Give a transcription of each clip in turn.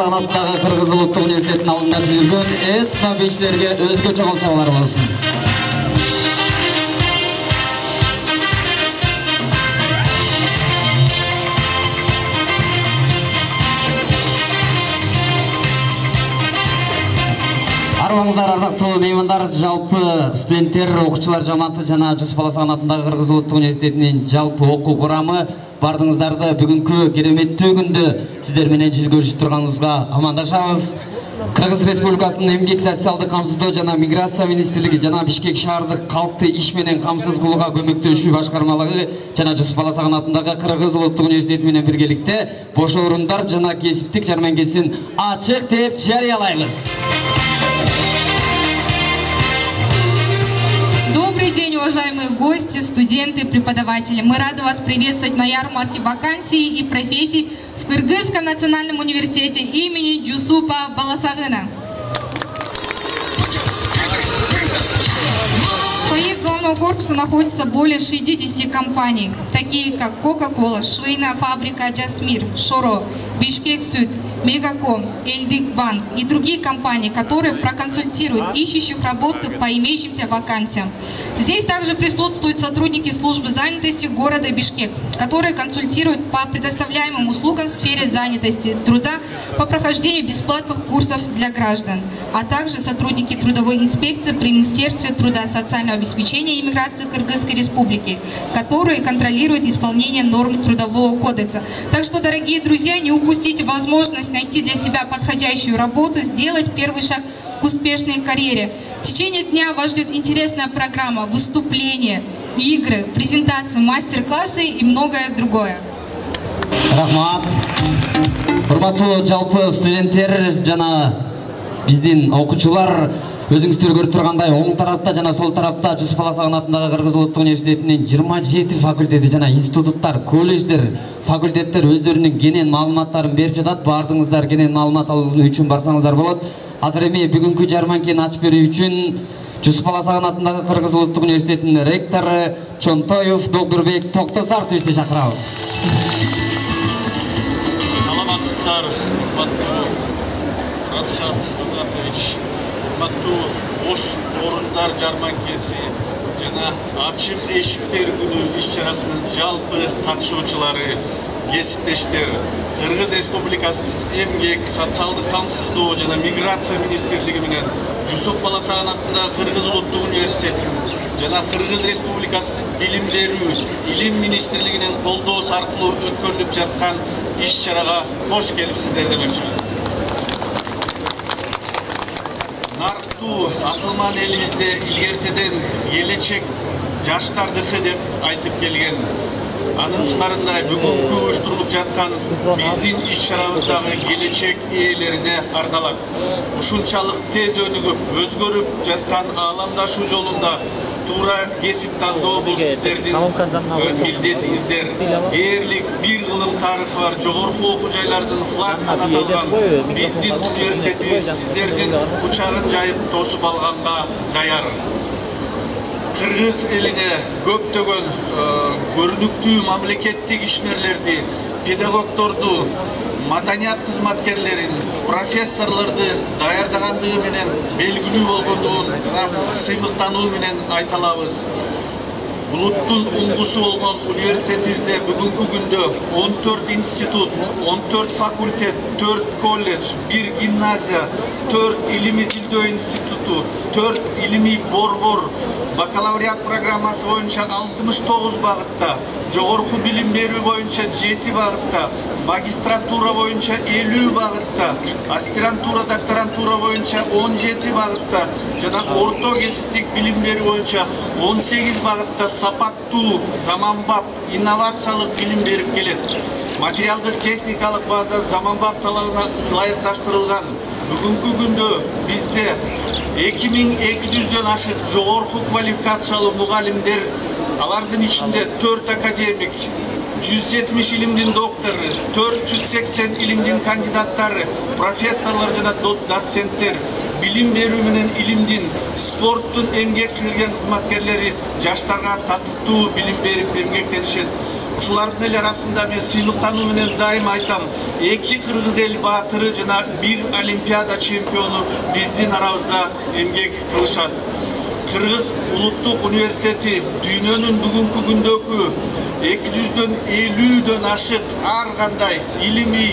Баласаган аттагы Кыргыз Улуттук Университетинин алдында түзүлгөн этно бейчилерге өзгөчө колчоолор болсун. Арбаңыздар, ардактуу меймандар, жалпы студенттер, окуучулар жамааты жана Жусуп Баласаган атындагы Кыргыз Улуттук Университетинин жалпы окуу курамы бардыңыздарды бүгүнкү кереметтүү күндө сиздер менен жүз көрүшүп турганыбызга амандашабыз. Кыргыз Республикасынын Эмгек социалдык камсыздоо жана миграция министрлиги жана Бишкек шаардык калкты иш менен камсыз кылууга көмөктөшүү башкармалыгы жана Жусуп Баласаган атындагы Кыргыз Улуттук Университети менен биргеликте бош орундар жана кесиптик жарманкесин ачык деп жарыялайбыз. Добрый день, уважаемые гости, студенты, преподаватели. Мы рады вас приветствовать на ярмарке вакансий и профессий в Кыргызском национальном университете имени Жусупа Баласагына. В фойе главного корпуса находится более 60 компаний, такие как Coca-Cola, швейная фабрика Жасмир, Шоро, Бишкек Суд, Мегаком, Эльдик Банк и другие компании, которые проконсультируют ищущих работу по имеющимся вакансиям. Здесь также присутствуют сотрудники службы занятости города Бишкек, которые консультируют по предоставляемым услугам в сфере занятости, труда, по прохождению бесплатных курсов для граждан, а также сотрудники трудовой инспекции при Министерстве труда, социального обеспечения и миграции Кыргызской Республики, которые контролируют исполнение норм Трудового кодекса. Так что, дорогие друзья, не упустите возможность найти для себя подходящую работу, сделать первый шаг к успешной карьере. В течение дня вас ждет интересная программа, выступления, игры, презентации, мастер-классы и многое другое. Рахмат. Урматтуу жалпы студенттер жана биздин окуучулар, өзүңүздөр көрүп тургандай оң тарапта жана сол тарапта Жусуп Баласаган атындагы Кыргыз Улуттук Университетинин 27 факультети жана институттар, колледждер, факультеттер өздөрүнүн кенен маалыматтарын берип жатат. Бардыңыздар кенен маалымат алуу үчүн барсаңыздар болот. Азыр эми бүгүнкү жарманкени ачып берүү үчүн Жусуп Баласаган атындагы Кыргыз Улуттук Университетинин ректору Чонтоев Долдурбек Токтозаровичти чакырабыз. Саламатсыздар, урматтуу Равшан Азатович. Урматтуу бош орундар жарманкеси жана ачык эшиктер күнү иш-чарасынын жалпы катышуучулары, кесиптештер, Кыргыз Республикасынын Эмгек, социалдык камсыздоо жана миграция министрлиги менен Жусуп Баласаган атындагы Кыргыз Улуттук Университети жана Кыргыз Республикасынын Билим берүү, Илим министрлигинин колдоосу аркылуу өткөрүлүп жаткан иш-чарага кош келипсиздер демекчибиз. Нарктуу атылман элибизде илгертеден келечек жаштардыкы деп айтып келген. Анын сыңарындай бүгүнкү уюштурулуп жаткан биздин иш-чарабыздагы келечек ээлерине арналат. Ушунчалык тез өнүгүп, өзгөрүп жаткан ааламдашуу жолунда туура кесип тандоо бул сиздердин милдетиңиздер. Дээрлик бир кылым тарыхы бар жогорку окуу жайлардын флагман аталган биздин университетибиз сиздердин кучагын жайып тосуп алганга даяр. Кыргыз элине көптөгөн көрүнүктүү мамлекеттик ишмерлерди, педагогдорду, маданият кызматкерлерин, профессорлорду даярдагандыгы менен белгилүү болгондугун сыйлыктануу менен айта алабыз. Улуттун уңгусу болгон университетибизде бүгүнкү күндө 14 институт, 14 факультет, 4 колледж, 1 гимназия, 4 илимий изилдөө институту, 4 илимий борбор, бакалавриат программасы боюнча 69 багытта, жогорку билим берүү боюнча 7 багытта, магистратура боюнча 50 багытта, аспирантура, докторантура боюнча 17 багытта, жана орто кесиптик билим берүү боюнча 18 багытта сапаттуу, заманбап, инновациялык билим берип келет. Материалдык техникалык база заманбап талабына ылайыкташтырылган. Бүгүнкү күндө бизде 2200дөн ашык жогорку квалификациялуу мугалимдер, алардын ичинде 4 академик, 170 илимдин доктору, 480 илимдин кандидаттары, профессорлор жана доценттер, билим берүү менен илимдин, спорттун эмгек сиңирген кызматкерлери жаштарга татыктуу билим берип эмгектенишет. ушулардын эле арасында мен сыйлыктануу менен дайым айтам, 2 кыргыз эл баатыры жана 1 олимпиада чемпиону биздин арабызда эмгек кылышат. Кыргыз улуттук университети дүйнөнүн бүгүнкү күндөгү 250дөн ашык ар кандай илимий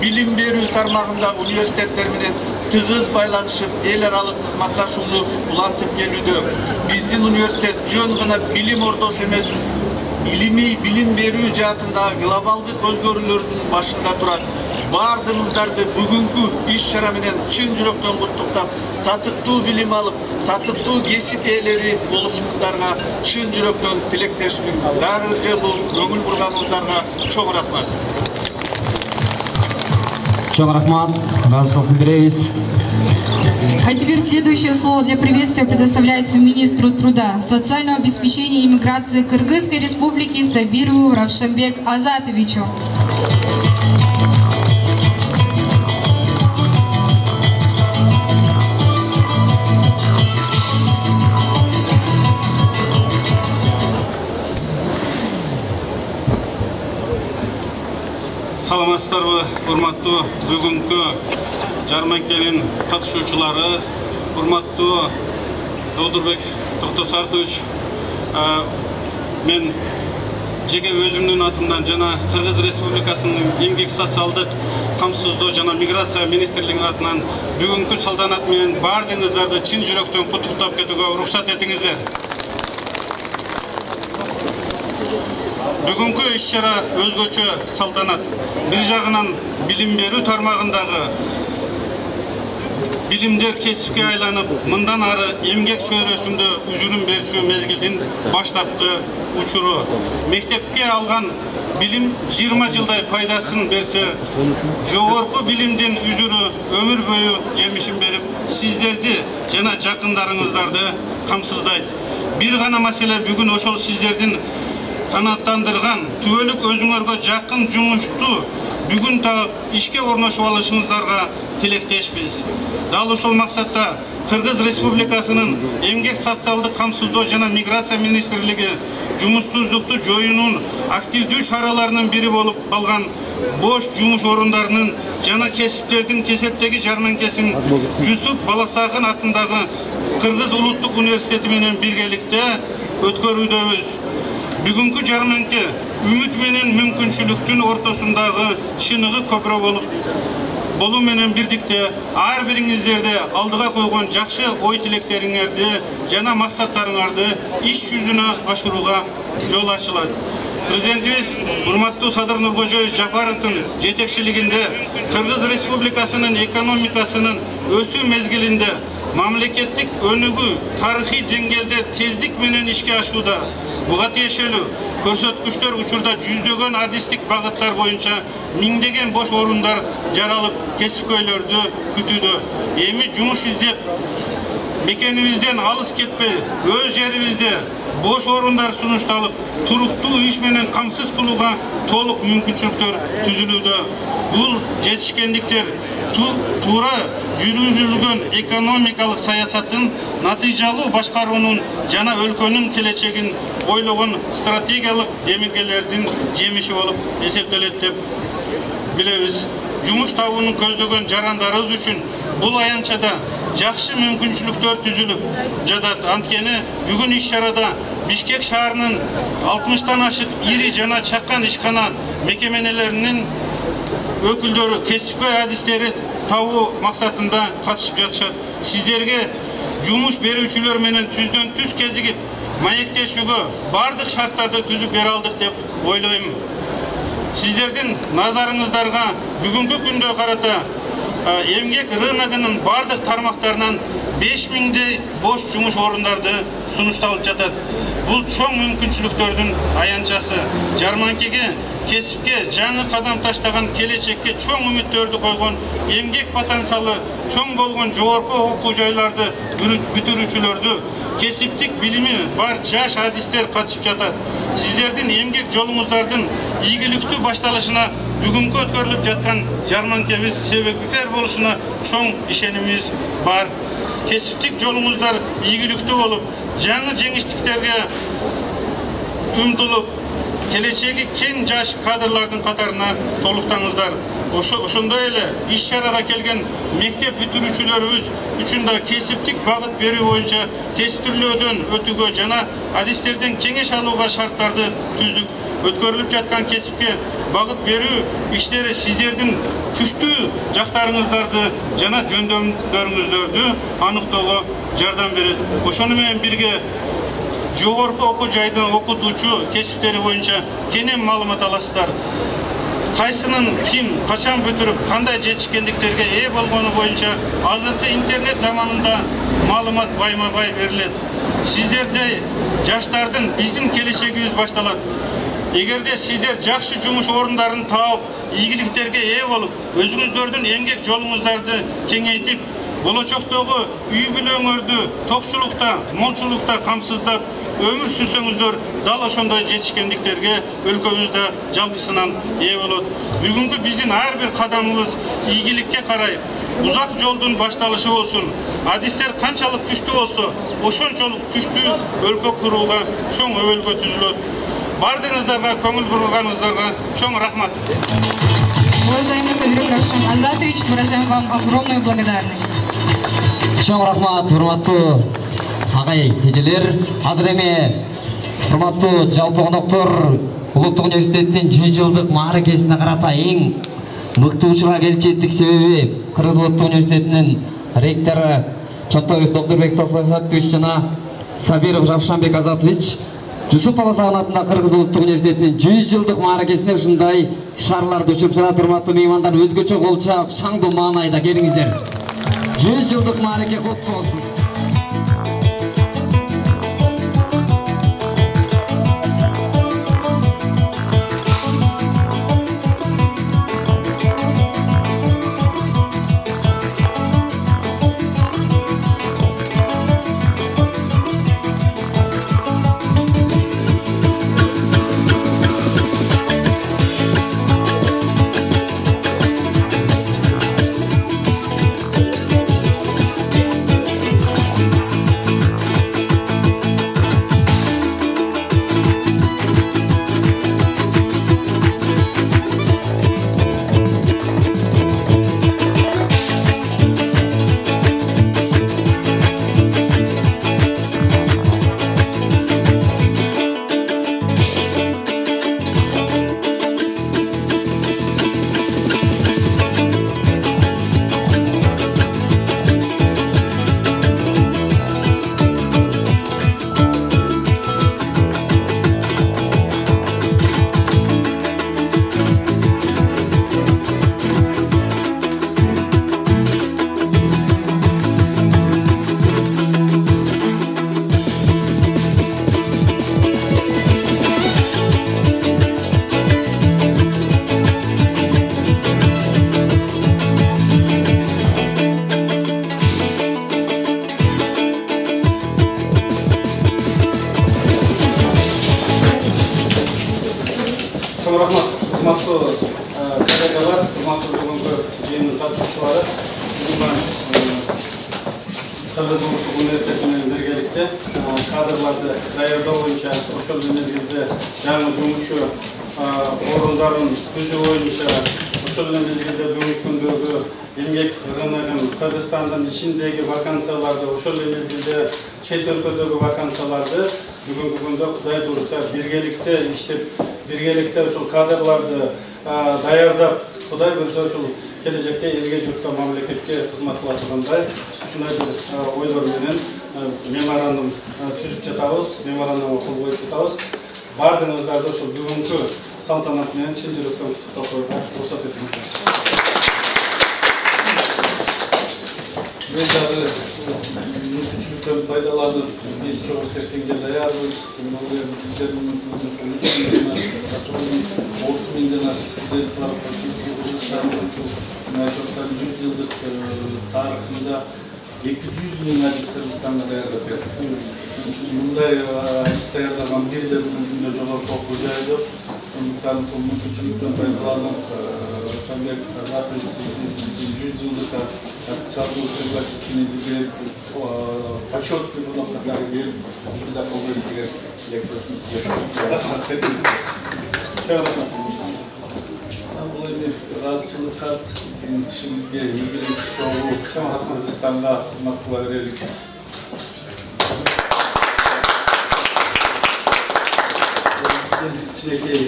билим берүү тармагында университеттер менен тыгыз байланышып, эл аралык кызматташууну улантып келүүдө. Биздин университет жөн гана билим ордосу эмес, илимий билим берүү жаатында глобалдык өзгөрүүлөрдүн башында турат. Бардыгыңыздарды бүгүнкү иш-чара менен чын жүрөктөн куттуктап, татыктуу билим алып, татыктуу кесип ээлери болушуңуздарга чын жүрөктөн тилектешмин. Дагы бир бул көңүл бурганыңыздарга чоң рахмат. Чоң рахмат. Разылык билдиребиз. А теперь следующее слово для приветствия предоставляется министру труда, социального обеспечения и иммиграции Кыргызской Республики Сабирову Равшанбек Азатовичу. Саламатсыздарбы, урматтуу бүгүнкү жарманкенин катышуучулары, урматтуу Додурбек Токтосартович, мен жеке өзүмдүн атымдан жана Кыргыз Республикасынын эмгек социалдык камсыздоо жана миграция министрлигинин атынан бүгүнкү салтанат менен бардыгыңыздарды чын жүрөктөн куттуктап кетүүгө уруксат этиңиздер. Бүгүнкү иш-чара өзгөчө салтанат. Бир жагынан билим берүү тармагындагы билимдер кесипке айланып, мындан ары эмгек чөйрөсүндө үзүрүм берчү мезгилдин баштапкы учуру. Мектепке алган билим 20 жылдай пайдасын берсе, жогорку билимдин үзүрү өмүр бою жемишин берип, сиздерди жана жакындарыңыздарды камсыздайт. Бир гана маселе бүгүн ошол сиздердин канаттандырган түбөлүк өзүңөргө жакын жумушту бүгүн таап ишке орношуп алышыңыздарга тилектешпиз. Дал ушул максатта Кыргыз Республикасынын эмгек социалдык камсыздоо жана миграция министрлиги жумуштуздукту жоюунун активдүү чараларынын бири болуп калган бош жумуш орундарынын жана кесиптердин кесептеги жарманкесин Жусуп Баласагын атындагы Кыргыз улуттук университети менен биргеликте өткөрүүдөбүз. Бүгүнкү жарманке үмүт менен мүмкүнчүлүктүн ортосундагы чыныгы көпүрө болуу менен бирдикте ар бириңиздерде алдыга койгон жакшы ой тилектериңерди жана максаттарыңарды иш жүзүнө ашырууга жол ачылат. Президентибиз урматтуу Садыр Нуркожоевич Жапаровдун жетекчилигинде Кыргыз Республикасынын экономикасынын өсүү мезгилинде мамлекеттик өнүгүү тарыхый деңгээлде тездик менен ишке ашууда. Буга тиешелүү көрсөткүчтөр учурда жүздөгөн адистик багыттар боюнча миңдеген бош орундар жаралып, кесипкөйлөрдү күтүүдө. Эми жумуш издеп, мекенибизден алыс кетпей, өз жерибизде бош орундар сунушталып, туруктуу иш менен камсыз кылууга толук мүмкүнчүлүктөр түзүлүүдө. Бул жетишкендиктер туура жүргүзүлгөн экономикалык саясаттын натыйжалуу башкаруунун жана өлкөнүн келечегин ойлогон стратегиялык демилгелердин жемиши болуп эсептелет деп билебиз. Жумуш табууну көздөгөн жарандарыбыз үчүн бул аянчада жакшы мүмкүнчүлүктөр түзүлүп жатат. Анткени бүгүн иш-чарада Бишкек шаарынын 60тан ашык ири жана чакан ишкана мекеменелеринин өкүлдөрү кесипкөй адистери табуу максатында катышып жатышат. Сиздерге жумуш берүүчүлөр менен түздөн түз кезигип, маектешүүгө бардык шарттарды түзүп бере алдык деп ойлойм. Сиздердин назарыңыздарга бүгүнкү күндө карата эмгек рыногунун бардык тармактарынан 5000дей бош жумуш орундарды сунушталып жатат. Бул чоң мүмкүнчүлүктөрдүн аянчасы. Жарманкеге, кесипке жаңы кадам таштаган, келечекке чоң үмүттөрдү койгон, эмгек потенциалы чоң болгон жогорку окуу жайларды бүтүрүүчүлөрдү, кесиптик билими бар жаш адистер катышып жатат. Сиздердин эмгек жолуңуздардын ийгиликтүү башталышына бүгүнкү өткөрүлүп жаткан жарманкебиз себепкер болушуна чоң ишенимиз бар. Кесиптик жолуңуздар ийгиликтүү болуп, жаңы жеңиштиктерге умтулуп, келечеги кен жаш кадрлардын катарына толуктаңыздар. Ошондой эле иш-чарага келген мектеп бүтүрүүчүлөрүбүз үчүн да кесиптик багыт берүү боюнча тестирлөөдөн өтүүгө жана адистерден кеңеш алууга шарттарды түздүк. Өткөрүлүп жаткан кесипке багыт берүү иштери сиздердин күчтүү жактарыңыздарды жана жөндөмдөрүңүздөрдү аныктоого жардам берет. Ошону менен бирге жогорку окуу жайдын окутуучу кесиптери боюнча кенен маалымат аласыздар. Кайсынын ким качан бүтүрүп кандай жетишкендиктерге ээ болгону боюнча азыркы интернет заманында маалымат байма-бай берилет. Сиздердей жаштардын биздин келечегибиз башталат. Эгерде сиздер жакшы жумуш орундарын таап, ийгиликтерге ээ болуп, өзүңүздөрдүн эмгек жолуңуздарды кеңейтип, болочоктогу үй бүлөңөрдү токчулукта, молчулукта камсыздап өмүр сүрсөңүздөр, дал ошондой жетишкендиктерге өлкөбүз да жалпысынан ээ болот. Бүгүнкү биздин ар бир кадамыбыз ийгиликке карай узак жолдун башталышы болсун. Адистер канчалык күчтүү болсо, ошончолук күчтүү өлкө курууга чоң өбөлгө түзүлөт. Бардыгыңыздарга, көңүл бурганыңыздарга чоң рахмат. Уважаемый Сабиров Равшан Азатович, выражаем вам огромную благодарность. Чоң рахмат, урматтуу агай, эжелер. Азыр эми урматтуу жалпы коноктор, Улуттук университеттин 100 жылдык мааракесине карата эң мыкты учурга келип жеттик. Себеби Кыргыз Улуттук университетинин ректору Чотоев Докторбек Токтосович жана Сабиров Равшанбек Азатович Жусуп Баласаган атында Кыргыз Улуттук университетинин 100 жылдык мааракесине ушундай шаарларды учуп жатат. Урматтуу меймандар, өзгөчө кол чаап, шаңдуу маанайда келиңиздер. 100 жылдык маараке куттуу болсун. Кыргыз Улуттук университети менен биргеликте кадрларды даярдоо боюнча ошол мезгилде жаңы жумушчу орундарын түзүү боюнча ошол мезгилде бүгүнкү күндөгү эмгек рыногун Кыргызстандын ичиндеги вакансияларды ошол мезгилде чет өлкөдөгү вакансияларды бүгүнкү күндө Кудай буйруса биргеликте иштеп биргеликте ошол кадрларды даярдап Кудай буйруса ошол келечекте элге журтка мамлекетке кызмат кыла тургандай ушундай бир ойлор менен меморандум түзүп жатабыз, меморандумга кол коюп жатабыз. Бардыгыңыздарды ошол бүгүнкү салтанат менен чын жүрөктөн куттуктап коюуга уруксат этиңиздер. Мен дагы мүмкүнчүлүктөрдү пайдаланып, биз чоң иштешкенге даярбыз. Биздердин ушул 3 миңден ашык сотрудник, 30 миңден ашык студент бар. Кыргызстандын ушул 100 жылдык тарыхында 200 миң адис Кыргызстанга даярдап берди. Мындай адис даярдаган бирден күндө жогорку окуу жай жок. Сондуктан ушул мүмкүнчүлүктөн пайдаланып, Шамбек Азатович сиздин 100 жылдык официалдуу пригласительный почетный конокторлорго берип, бизде кол эстеген электрошун бул эми ыраазычылыкка ишибизге ийгилик чогуу Кыргызстанга кызмат кыла берелик. Кичинекей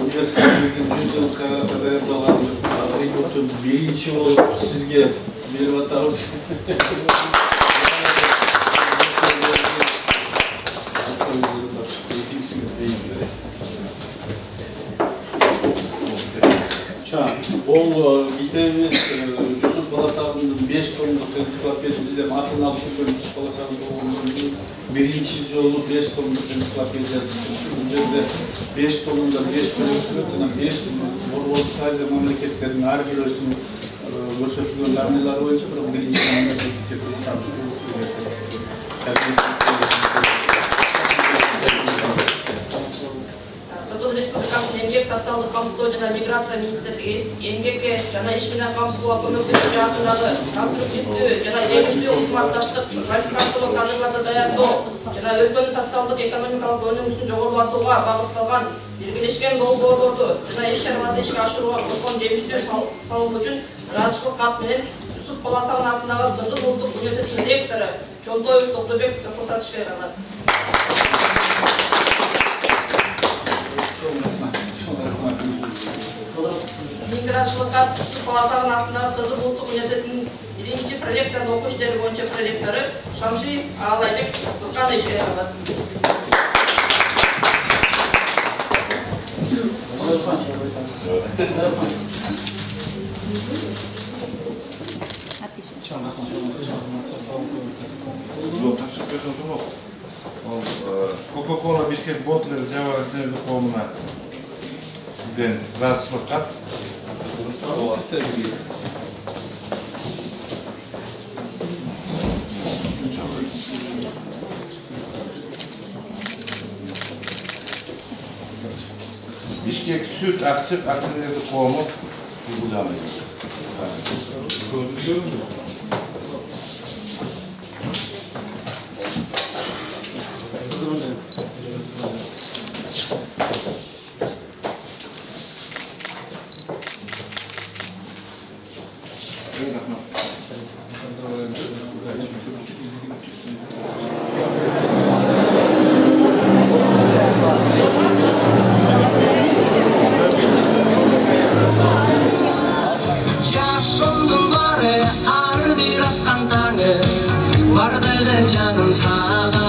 университетибиздин 100 жылдыкка даярдалган атрибутун биринчи болуп сизге берип атабыз. Ол китебиз Жусуп Баласагындын 5 томдук энциклопедия, бизден атын алып жүргөн Жусуп Баласагындын биринчи жолу 5 томдук энциклопедиясы. Бул жерде 5 томунда 5 бөлөсү, жана 5 Борбордук Азия мамлекеттеринин ар бирөөсүнүн көрсөтүлгөн данныйлары боюнча бирок биринчи номер Кыргызстан. Кыргыз Республикасынын Эмгек социалдык камсыздоо жана миграция министрлиги эмгекке жана иш менен камсыздоого көмөктөшүү жаатындагы конструктивдүү жана негиздүү кызматташтык, квалификациялык кадрдарды даярдоо жана өлкөнүн социалдык экономикалык өнүгүүсүн жогорулатууга багытталган белгилешкен долбоорлорду жана иш-чараларды ишке ашырууга койгон жемиштүү салым үчүн ыраазычылык кат менен Жусуп Баласагын атындагы Кыргыз улуттук университетинин ректору Чолтоев Токтойбековго кылсатыш берилет. Миграциялык кат Жусуп Баласагын атындагы Кыргыз улуттук университетинин биринчи проректордун окуу иштери боюнча проректору Шамшиев Аалайбек Туркановичке берилет. Coca-Cola Bishkek Bottler Java Snerdi Komuna bizden razıçılık kat. Bishkek Süt Akçık Aksenerdi Komu Turgucanlı. Yaşımdın bari ar bir atkan tangı, bardaydı canım sağa.